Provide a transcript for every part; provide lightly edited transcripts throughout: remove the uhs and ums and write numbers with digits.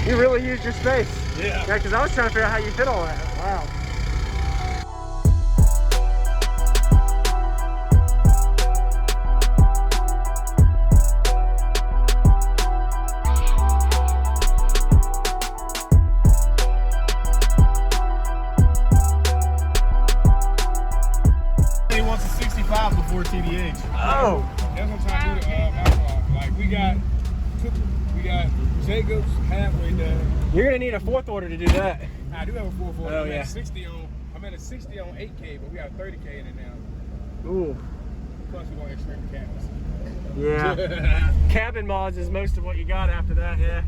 You really used your space. Yeah. Yeah, because I was trying to figure out how you fit all that. Wow. He wants a 65 before TDH. Oh. That's what I'm trying to do to Alpha. Like we got Jacob's halfway done. You're gonna need a fourth order to do that. I do have a 440. Oh, I'm yeah. at 60 on. I'm at a 60 on 8K, but we got 30K in it now. Ooh. Plus we're going extreme cabins. Yeah. Cabin mods is most of what you got after that. Yeah.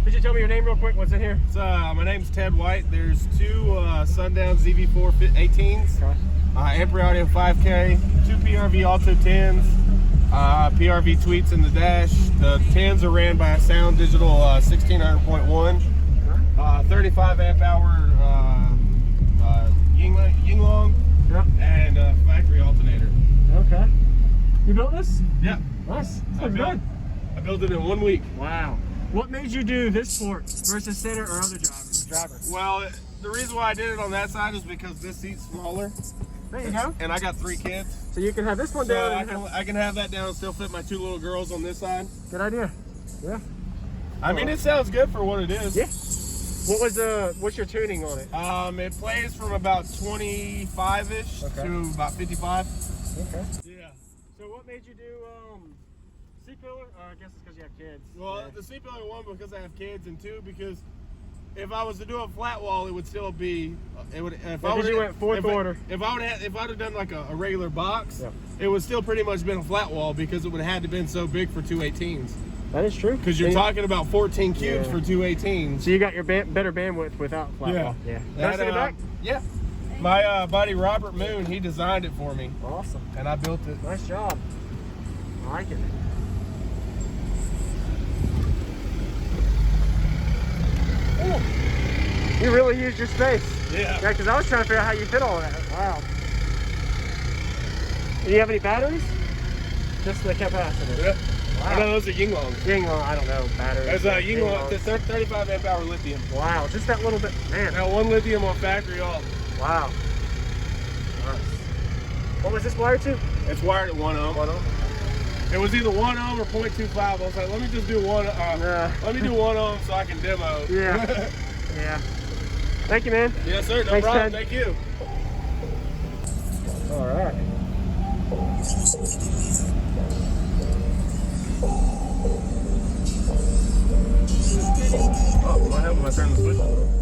Could you tell me your name real quick? What's in here? My name's Ted White. There's two Sundown ZV4 18s, Okay. Ampere Audio 5K, two PRV Alto 10s, PRV tweets in the dash. The 10s are ran by a SounDigital 1600.1, 35 amp hour Yinglong, Yep. and factory alternator. Okay. You built this? Yep. Nice. I Looks good. built it in 1 week. Wow. What made you do this sport versus center or other drivers? Well, the reason why I did it on that side is because this seat's smaller. There you go. And I got 3 kids. So you can have this one So down. I can have that down and still fit my 2 little girls on this side. Good idea. Yeah. I mean, it sounds good for what it is. Yeah. What's your tuning on it? It plays from about 25-ish Okay. to about 55. Okay. Yeah. So what made you do C-pillar? I guess it's because you have kids. Well, Yeah. the C-pillar, 1, because I have kids, and 2, because if I was to do a flat wall, it would still be. It would. If I Because you went fourth order. If I'd have done like a regular box, Yeah. it would still pretty much been a flat wall because it would have had to been so big for 2 18s. That is true. Because you're And- talking about 14 cubes Yeah. for 2 18s. So you got your better bandwidth without flat wall. Yeah. Can I see the back? Yeah. My buddy Robert Moon, he designed it for me, Awesome. and I built it. Nice job. I like it. Ooh. You really used your space. Yeah. Yeah, because I was trying to figure out how you fit all that. Wow. Do you have any batteries? Just the capacitor. Yeah. Wow. I know those are Yinglongs. Yinglong, I don't know, batteries. There's a Yinglong, Yinglongs. 35 amp hour lithium. Wow, just that little bit. Man. Now 1 lithium on factory alt. Wow. Nice. What was this wired to? It's wired at 1 ohm. 1 ohm. It was either 1 ohm or 0.25. I was like, let me just do one. Let me do 1 ohm so I can demo. Yeah. Yeah. Thank you, man. Yes, sir. No Thanks, problem. Ted. Thank you. All right. Oh, what happened when I turned the switch on?